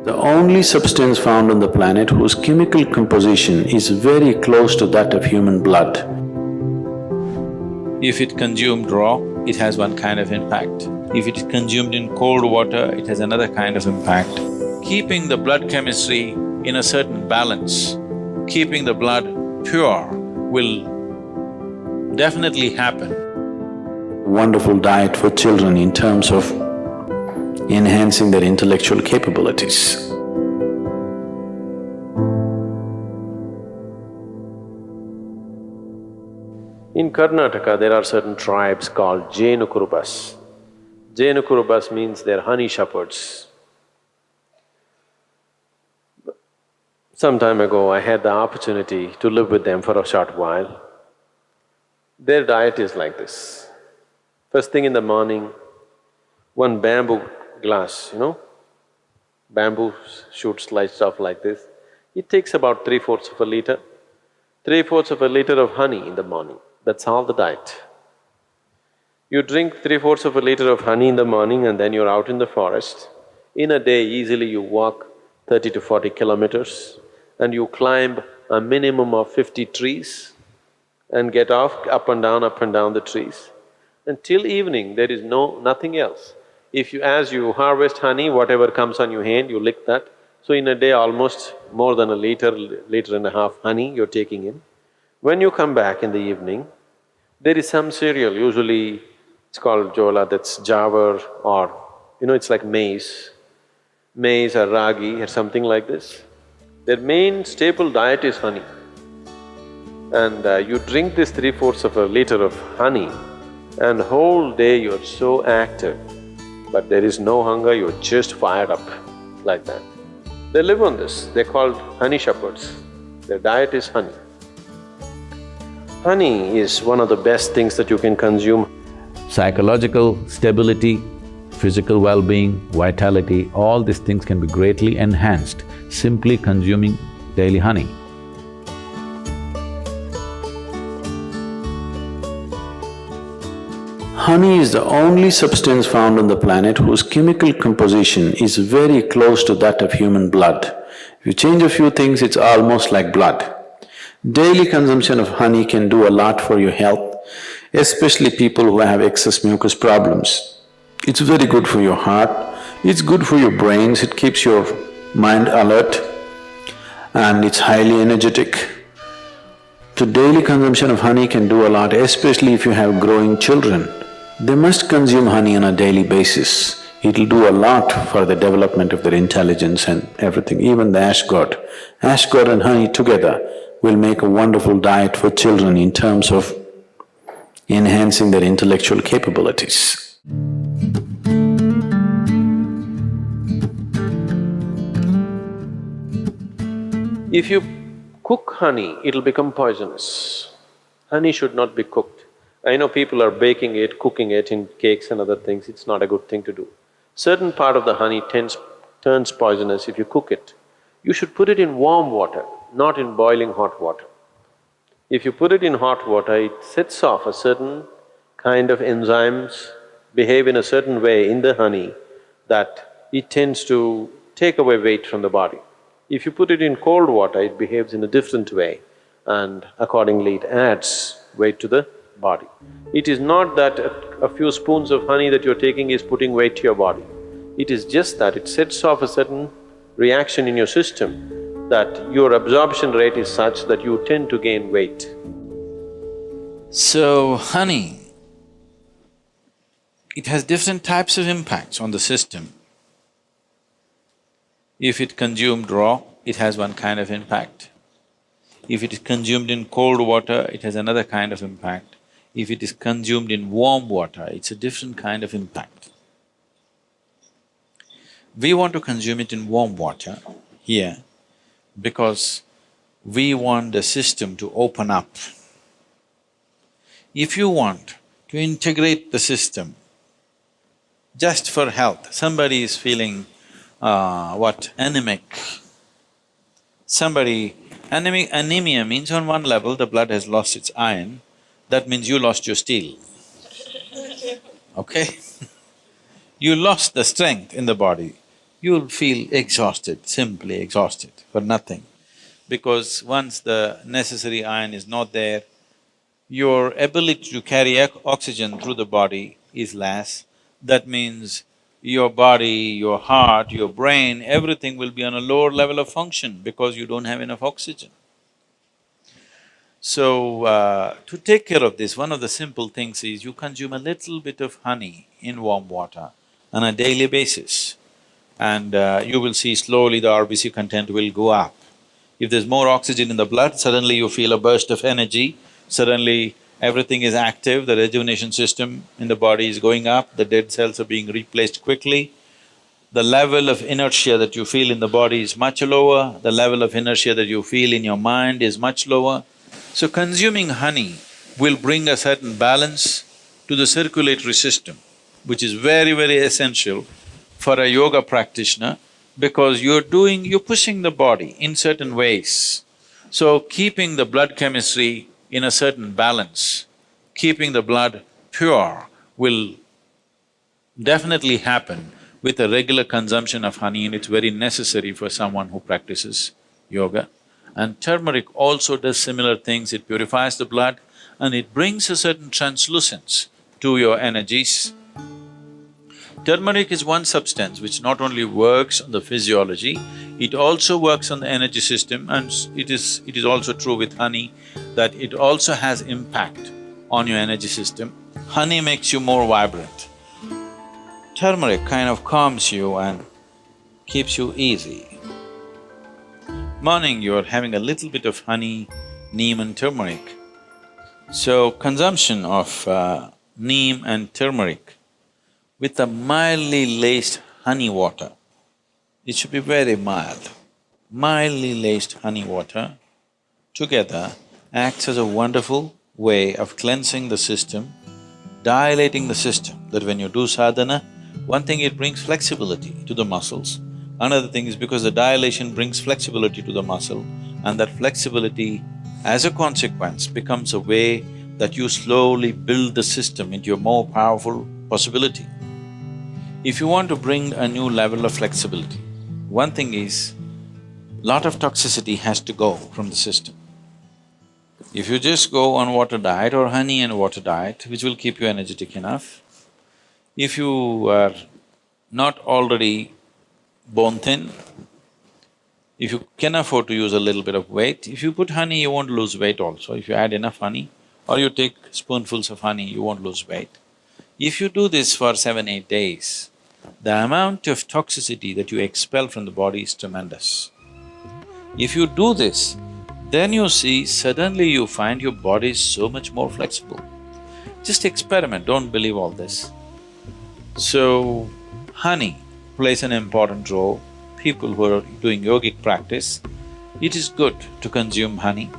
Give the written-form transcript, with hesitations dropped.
The only substance found on the planet whose chemical composition is very close to that of human blood. If it consumed raw, it has one kind of impact. If it is consumed in cold water, it has another kind of impact. Keeping the blood chemistry in a certain balance, keeping the blood pure will definitely happen. Wonderful diet for children in terms of enhancing their intellectual capabilities. In Karnataka, there are certain tribes called Jenukurubas. Jenukurubas means they're honey shepherds. Some time ago, I had the opportunity to live with them for a short while. Their diet is like this. First thing in the morning, one bamboo glass, bamboo shoot sliced off like this. It takes about 3/4 of a liter. 3/4 of a liter of honey in the morning, that's all the diet. You drink 3/4 of a liter of honey in the morning and then you're out in the forest. In a day, easily you walk 30 to 40 kilometers and you climb a minimum of 50 trees and get off up and down the trees. Until evening, there is nothing else. As you harvest honey, whatever comes on your hand, you lick that. So in a day, almost more than a liter and a half honey you're taking in. When you come back in the evening, there is some cereal, usually it's called jola, that's jawar or it's like maize or ragi or something like this. Their main staple diet is honey. And you drink this 3/4 of a liter of honey and whole day you're so active, but there is no hunger, you're just fired up like that. They live on this, they're called honey shepherds. Their diet is honey. Honey is one of the best things that you can consume. Psychological stability, physical well-being, vitality, all these things can be greatly enhanced simply consuming daily honey. Honey is the only substance found on the planet whose chemical composition is very close to that of human blood. If you change a few things, it's almost like blood. Daily consumption of honey can do a lot for your health, especially people who have excess mucus problems. It's very good for your heart, it's good for your brains, it keeps your mind alert and it's highly energetic. So daily consumption of honey can do a lot, especially if you have growing children. They must consume honey on a daily basis. It'll do a lot for the development of their intelligence and everything, even the ash god. Ash god and honey together will make a wonderful diet for children in terms of enhancing their intellectual capabilities. If you cook honey, it'll become poisonous. Honey should not be cooked. I know people are baking it, cooking it in cakes and other things, it's not a good thing to do. Certain part of the honey turns poisonous if you cook it. You should put it in warm water, not in boiling hot water. If you put it in hot water, it sets off a certain kind of enzymes, behave in a certain way in the honey that it tends to take away weight from the body. If you put it in cold water, it behaves in a different way and accordingly it adds weight to the body. It is not that a few spoons of honey that you're taking is putting weight to your body. It is just that it sets off a certain reaction in your system that your absorption rate is such that you tend to gain weight. So, honey, it has different types of impacts on the system. If it consumed raw, it has one kind of impact. If it is consumed in cold water, it has another kind of impact. If it is consumed in warm water, it's a different kind of impact. We want to consume it in warm water here because we want the system to open up. If you want to integrate the system just for health, somebody is feeling anemic. Anemia means on one level the blood has lost its iron, that means you lost your steel, okay? You lost the strength in the body. you'll feel exhausted, simply exhausted for nothing. Because once the necessary iron is not there, your ability to carry oxygen through the body is less. That means your body, your heart, your brain, everything will be on a lower level of function because you don't have enough oxygen. So, to take care of this, one of the simple things is you consume a little bit of honey in warm water on a daily basis, and you will see slowly the RBC content will go up. If there's more oxygen in the blood, suddenly you feel a burst of energy, suddenly everything is active, the rejuvenation system in the body is going up, the dead cells are being replaced quickly. The level of inertia that you feel in the body is much lower, the level of inertia that you feel in your mind is much lower. So consuming honey will bring a certain balance to the circulatory system, which is very, very essential for a yoga practitioner because you're pushing the body in certain ways. So keeping the blood chemistry in a certain balance, keeping the blood pure will definitely happen with a regular consumption of honey, and it's very necessary for someone who practices yoga. And turmeric also does similar things, it purifies the blood and it brings a certain translucence to your energies. Turmeric is one substance which not only works on the physiology, it also works on the energy system, and it is also true with honey that it also has impact on your energy system. Honey makes you more vibrant. Turmeric kind of calms you and keeps you easy. Morning, you're having a little bit of honey, neem and turmeric. So, consumption of neem and turmeric with a mildly laced honey water, it should be very mild. Mildly laced honey water together acts as a wonderful way of cleansing the system, dilating the system, that when you do sadhana, one thing, it brings flexibility to the muscles. Another thing is because the dilation brings flexibility to the muscle, and that flexibility, as a consequence, becomes a way that you slowly build the system into a more powerful possibility. If you want to bring a new level of flexibility, one thing is, lot of toxicity has to go from the system. If you just go on water diet or honey and water diet, which will keep you energetic enough, if you are not already bone thin, if you can afford to use a little bit of weight, if you put honey, you won't lose weight also. If you add enough honey or you take spoonfuls of honey, you won't lose weight. If you do this for 7-8 days, the amount of toxicity that you expel from the body is tremendous. If you do this, then you see suddenly you find your body is so much more flexible. Just experiment, don't believe all this. So, honey plays an important role. People who are doing yogic practice, it is good to consume honey.